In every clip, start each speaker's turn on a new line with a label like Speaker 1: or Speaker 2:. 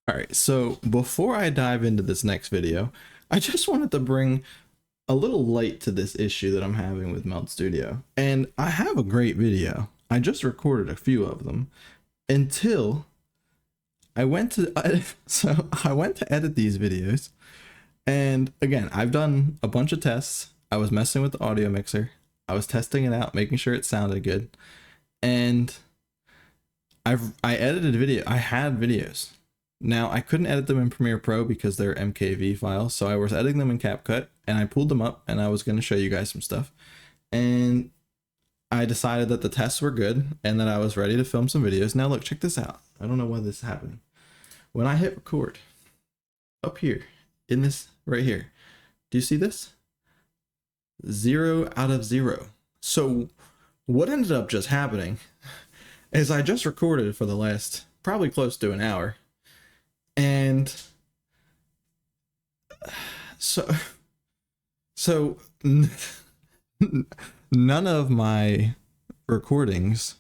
Speaker 1: All right, so before I dive into this next video, I just wanted to bring a little light to this issue that I'm having with Meld Studio. And I have a great video. I just recorded a few of them until I went to I went to edit these videos. And again, I've done a bunch of tests. I was messing with the audio mixer. I was testing it out, making sure it sounded good. And I edited a video. I had videos. Now, I couldn't edit them in Premiere Pro because they're MKV files, so I was editing them in CapCut, and I pulled them up, and I was going to show you guys some stuff. And I decided that the tests were good, and that I was ready to film some videos. Now, look, check this out. I don't know why this is happening. When I hit record, up here, in this, right here, do you see this? 0 out of 0. So, what ended up just happening is I just recorded for the last, probably close to an hour. And so none of my recordings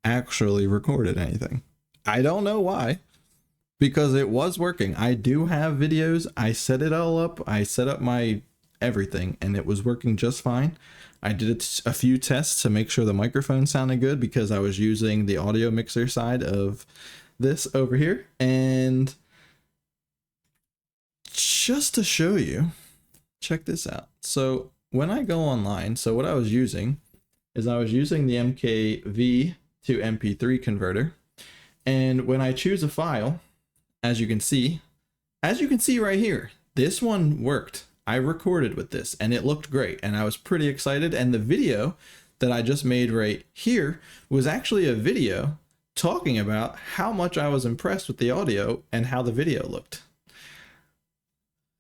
Speaker 1: actually recorded anything. I don't know why, because it was working. I do have videos. I set it all up. I set up my everything and it was working just fine. I did a few tests to make sure the microphone sounded good because I was using the audio mixer side of this over here. And just to show you, check this out. So when I go online, so what I was using is I was using the MKV to MP3 converter. And when I choose a file, as you can see right here, this one worked. I recorded with this and it looked great and I was pretty excited. And the video that I just made right here was actually a video talking about how much I was impressed with the audio and how the video looked.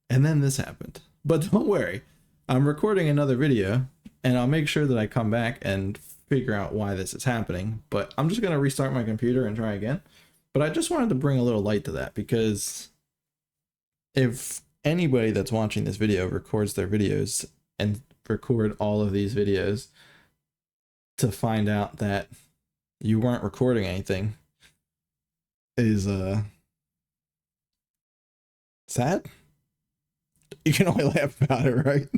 Speaker 1: And then this happened. But don't worry, I'm recording another video and I'll make sure that I come back and figure out why this is happening. But I'm just going to restart my computer and try again. But I just wanted to bring a little light to that because if anybody that's watching this video records their videos and record all of these videos to find out that you weren't recording anything is sad. You can only laugh about it, right?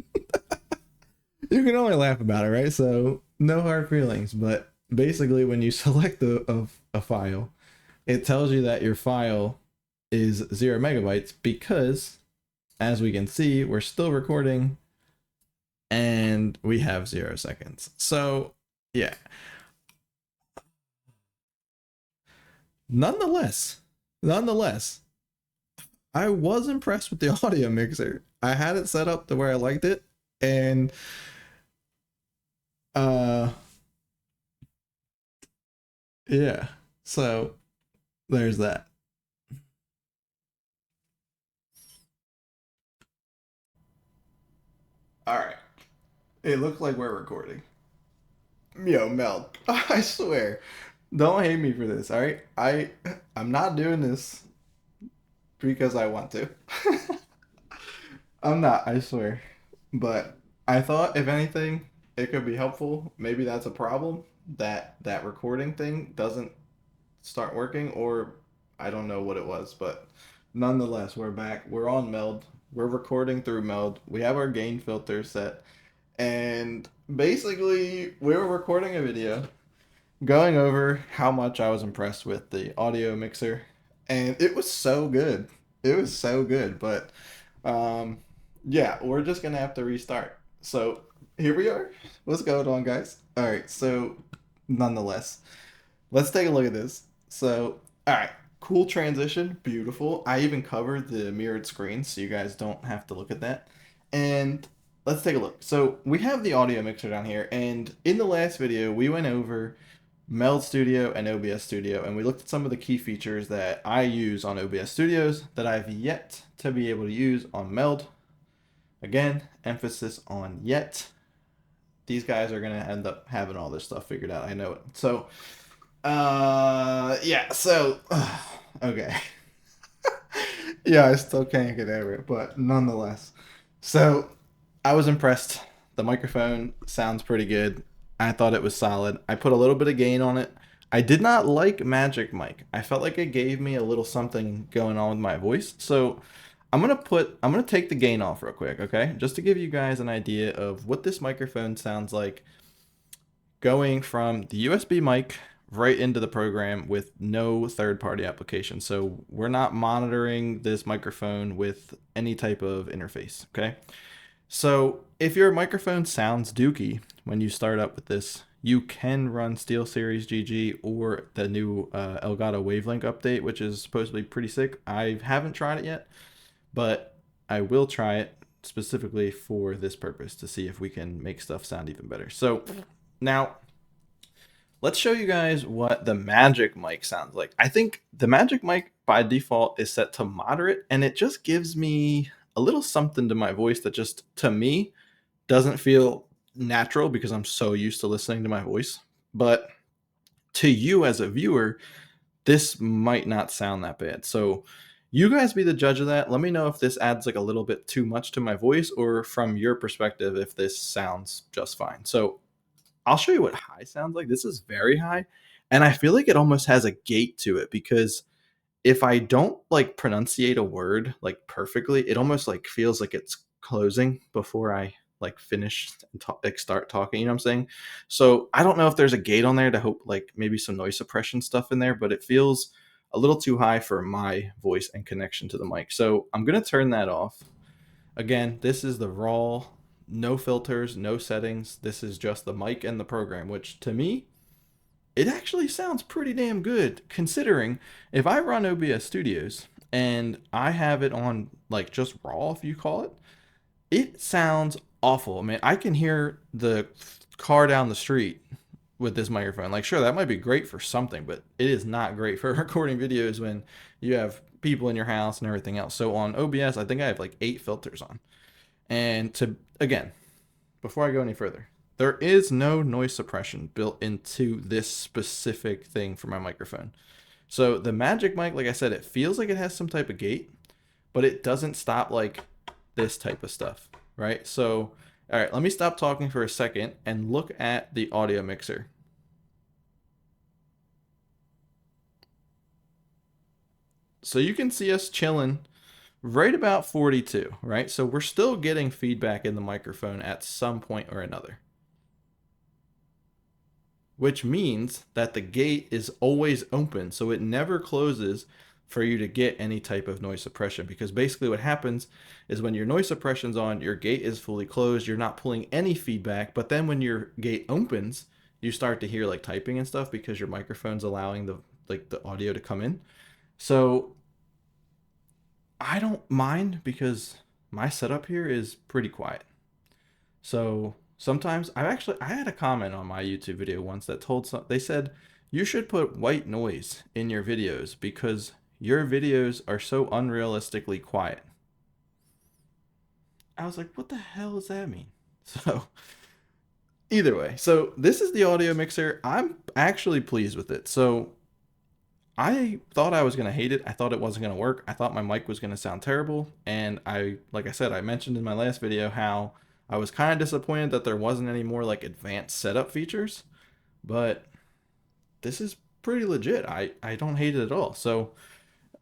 Speaker 1: You can only laugh about it, right? So no hard feelings. But basically when you select a file, it tells you that your file is 0 megabytes because, as we can see, we're still recording and we have 0 seconds. So yeah. Nonetheless, I was impressed with the audio mixer. I had it set up to where I liked it, and yeah, so there's that. All right, it looks like we're recording. Yo, Mel, I swear, don't hate me for this, all right? I'm not doing this because I want to. I'm not, I swear. But I thought if anything, it could be helpful. Maybe that's a problem that that recording thing doesn't start working, or I don't know what it was, but nonetheless, we're back. We're on Meld. We're recording through Meld. We have our gain filter set. And basically, we were recording a video going over how much I was impressed with the audio mixer, and it was so good. It was so good, but um, yeah, we're just gonna have to restart. So here we are. What's going on, guys? All right, so nonetheless, let's take a look at this. So, all right, cool transition, beautiful. I even covered the mirrored screen so you guys don't have to look at that. And let's take a look. So we have the audio mixer down here, and in the last video, we went over Meld Studio and OBS Studio, and we looked at some of the key features that I use on OBS Studios that I've yet to be able to use on Meld. Again, emphasis on yet. These guys are going to end up having all this stuff figured out. I know it. So, yeah, so, okay. Yeah, I still can't get over it, but nonetheless. So, I was impressed. The microphone sounds pretty good. I thought it was solid. I put a little bit of gain on it. I did not like Magic Mic. I felt like it gave me a little something going on with my voice. So I'm gonna take the gain off real quick, okay? Just to give you guys an idea of what this microphone sounds like going from the USB mic right into the program with no third-party application. So we're not monitoring this microphone with any type of interface, okay? So if your microphone sounds dookie when you start up with this, you can run SteelSeries GG or the new Elgato Wavelength update, which is supposed to be pretty sick. I haven't tried it yet, but I will try it specifically for this purpose to see if we can make stuff sound even better. So now let's show you guys what the Magic Mic sounds like. I think the Magic Mic by default is set to moderate, and it just gives me a little something to my voice that just, to me, doesn't feel natural because I'm so used to listening to my voice. But to you as a viewer, this might not sound that bad. So you guys be the judge of that. Let me know if this adds like a little bit too much to my voice, or from your perspective, if this sounds just fine. So I'll show you what high sounds like. This is very high. And I feel like it almost has a gate to it because if I don't like pronunciate a word like perfectly, it almost like feels like it's closing before I like finish and like start talking. You know what I'm saying? So I don't know if there's a gate on there to hope like maybe some noise suppression stuff in there, but it feels a little too high for my voice and connection to the mic. So I'm gonna turn that off. Again, this is the raw, no filters, no settings. This is just the mic and the program, which to me, it actually sounds pretty damn good considering if I run OBS Studios and I have it on like just raw, if you call it, it sounds awful. I mean, I can hear the car down the street with this microphone. Like, sure, that might be great for something, but it is not great for recording videos when you have people in your house and everything else. So on OBS, I think I have like 8 filters on. And to, again, before I go any further, there is no noise suppression built into this specific thing for my microphone. So the Magic Mic, like I said, it feels like it has some type of gate, but it doesn't stop like this type of stuff, right? So, all right, let me stop talking for a second and look at the audio mixer. So you can see us chilling right about 42, right? So we're still getting feedback in the microphone at some point or another, which means that the gate is always open. So it never closes for you to get any type of noise suppression, because basically what happens is when your noise suppression's on, your gate is fully closed. You're not pulling any feedback. But then when your gate opens, you start to hear like typing and stuff because your microphone's allowing the audio to come in. So I don't mind because my setup here is pretty quiet. So sometimes I had a comment on my YouTube video once that they said you should put white noise in your videos because your videos are so unrealistically quiet. I was like, what the hell does that mean? So either way, so this is the audio mixer. I'm actually pleased with it. So I thought I was going to hate it. I thought it wasn't going to work. I thought my mic was going to sound terrible. And like I said, I mentioned in my last video how I was kind of disappointed that there wasn't any more like advanced setup features, but this is pretty legit. I don't hate it at all. So,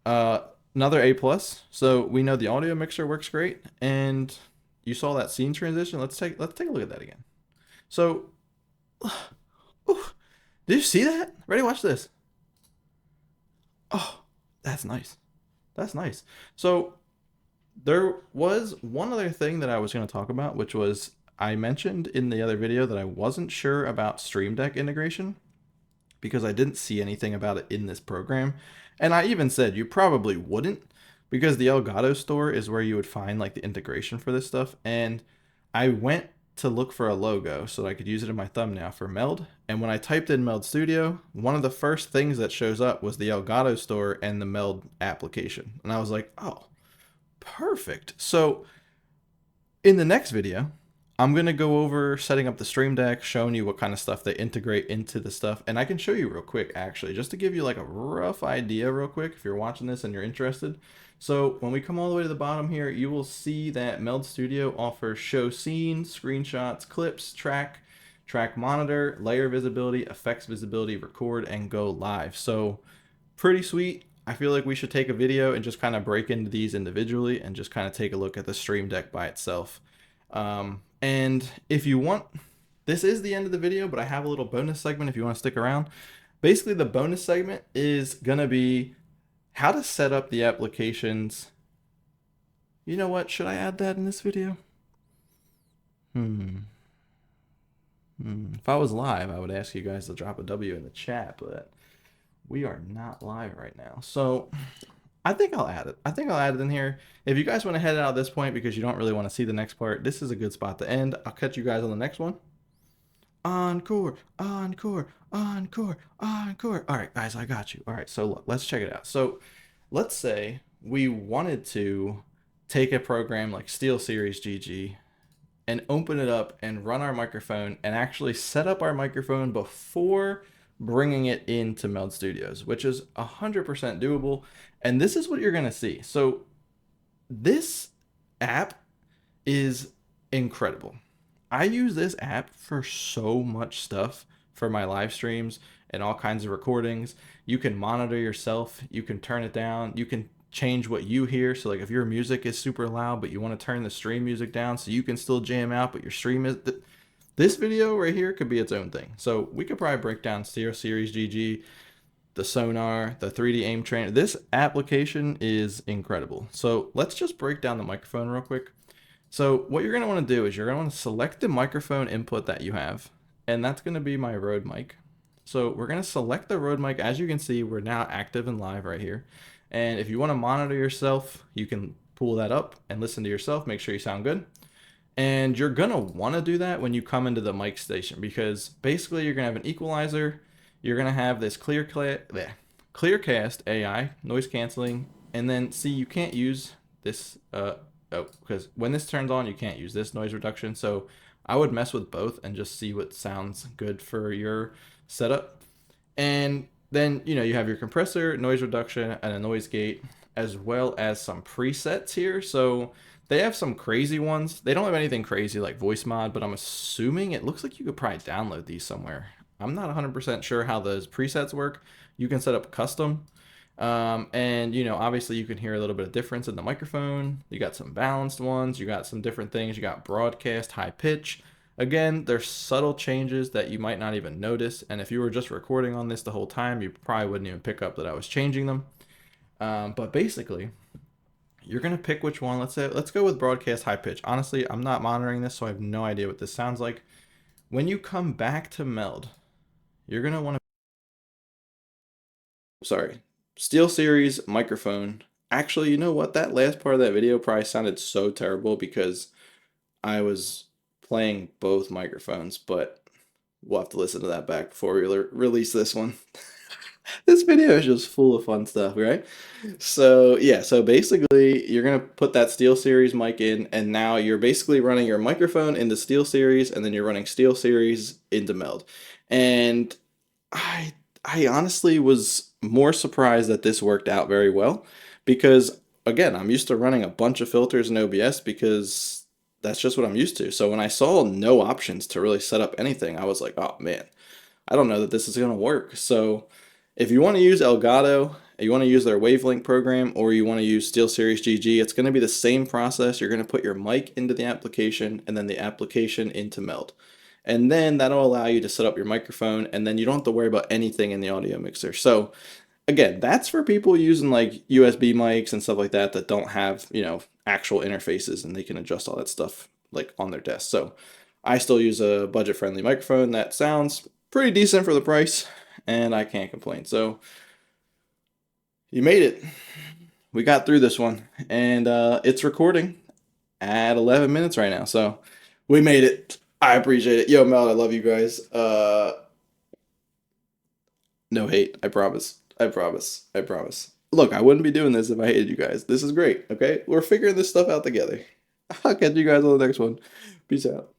Speaker 1: uh, another A plus. So we know the audio mixer works great, and you saw that scene transition. Let's take a look at that again. So, ooh, did you see that? Ready? Watch this. Oh, that's nice. That's nice. So there was one other thing that I was going to talk about, which was I mentioned in the other video that I wasn't sure about Stream Deck integration because I didn't see anything about it in this program. And I even said you probably wouldn't because the Elgato store is where you would find like the integration for this stuff. And I went to look for a logo so that I could use it in my thumbnail for Meld. And when I typed in Meld Studio, one of the first things that shows up was the Elgato store and the Meld application. And I was like, oh, perfect. So in the next video, I'm going to go over setting up the Stream Deck, showing you what kind of stuff they integrate into the stuff. And I can show you real quick, actually, just to give you like a rough idea real quick if you're watching this and you're interested. So when we come all the way to the bottom here, you will see that Meld Studio offers show scene, screenshots, clips, track, track monitor, layer visibility, effects visibility, record, and go live. So pretty sweet. I feel like we should take a video and just kind of break into these individually and just kind of take a look at the Stream Deck by itself. And if you want, this is the end of the video, but I have a little bonus segment if you want to stick around. Basically, the bonus segment is going to be how to set up the applications. You know what? Should I add that in this video? If I was live, I would ask you guys to drop a W in the chat, but we are not live right now. So I think I'll add it. I think I'll add it in here. If you guys want to head out at this point because you don't really want to see the next part, this is a good spot to end. I'll catch you guys on the next one. Encore, encore, encore, encore. All right, guys, I got you. All right, so look, let's check it out. So let's say we wanted to take a program like SteelSeries GG and open it up and run our microphone and actually set up our microphone before bringing it into Meld Studios, which is 100% doable. And this is what you're going to see. So this app is incredible. I use this app for so much stuff for my live streams and all kinds of recordings. You can monitor yourself. You can turn it down. You can change what you hear. So like if your music is super loud, but you want to turn the stream music down so you can still jam out, but your stream is... This video right here could be its own thing. So we could probably break down SteelSeries GG, the sonar, the 3D aim trainer. This application is incredible. So let's just break down the microphone real quick. So what you're going to want to do is you're going to want to select the microphone input that you have, and that's going to be my Rode mic. So we're going to select the Rode mic. As you can see, we're now active and live right here. And if you want to monitor yourself, you can pull that up and listen to yourself, make sure you sound good. And you're going to want to do that when you come into the mic station, because basically you're going to have an equalizer. You're going to have this Clearcast AI, noise canceling. And then see, you can't use this, because when this turns on, you can't use this noise reduction. So I would mess with both and just see what sounds good for your setup. And then, you know, you have your compressor, noise reduction, and a noise gate, as well as some presets here. So they have some crazy ones. They don't have anything crazy like voice mod, but I'm assuming it looks like you could probably download these somewhere. I'm not 100% sure how those presets work. You can set up custom. And you know, obviously you can hear a little bit of difference in the microphone. You got some balanced ones. You got some different things. You got broadcast, high pitch. Again, there's subtle changes that you might not even notice. And if you were just recording on this the whole time, you probably wouldn't even pick up that I was changing them. But basically, you're going to pick which one. Let's go with broadcast high pitch. Honestly, I'm not monitoring this, so I have no idea what this sounds like. When you come back to Meld, you're going to want to... SteelSeries microphone. Actually, you know what? That last part of that video probably sounded so terrible because I was playing both microphones, but we'll have to listen to that back before we release this one. This video is just full of fun stuff, right? So yeah, so basically you're gonna put that SteelSeries mic in, and now you're basically running your microphone into SteelSeries, and then you're running SteelSeries into Meld. And I honestly was more surprised that this worked out very well, because again, I'm used to running a bunch of filters in OBS because that's just what I'm used to. So when I saw no options to really set up anything, I was like, oh man, I don't know that this is gonna work. So if you want to use Elgato, you want to use their Wavelength program, or you want to use SteelSeries GG, it's going to be the same process. You're going to put your mic into the application and then the application into Meld. And then that'll allow you to set up your microphone, and then you don't have to worry about anything in the audio mixer. So again, that's for people using like USB mics and stuff like that that don't have, you know, actual interfaces, and they can adjust all that stuff like on their desk. So I still use a budget-friendly microphone that sounds pretty decent for the price, and I can't complain. So you made it. We got through this one, and it's recording at 11 minutes right now. So we made it. I appreciate it. Yo, Mel, I love you guys. No hate. I promise. I promise. I promise. Look, I wouldn't be doing this if I hated you guys. This is great. Okay, we're figuring this stuff out together. I'll catch you guys on the next one. Peace out.